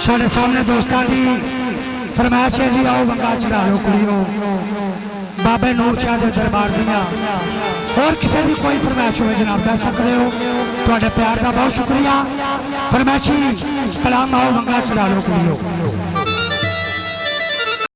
साढ़े सामने दोस्तों की फरमाइश है जी, आओ वंगा चढ़ा लो कुड़ियो बाबे नूर शाह के दरबार दियाँ। और किसी की कोई फरमाइश हो जनाब दस सकते हो, थोड़े प्यार का बहुत शुक्रिया। फरमाइशी कलाम आओ वंगा चढ़ा लो कुड़ियो।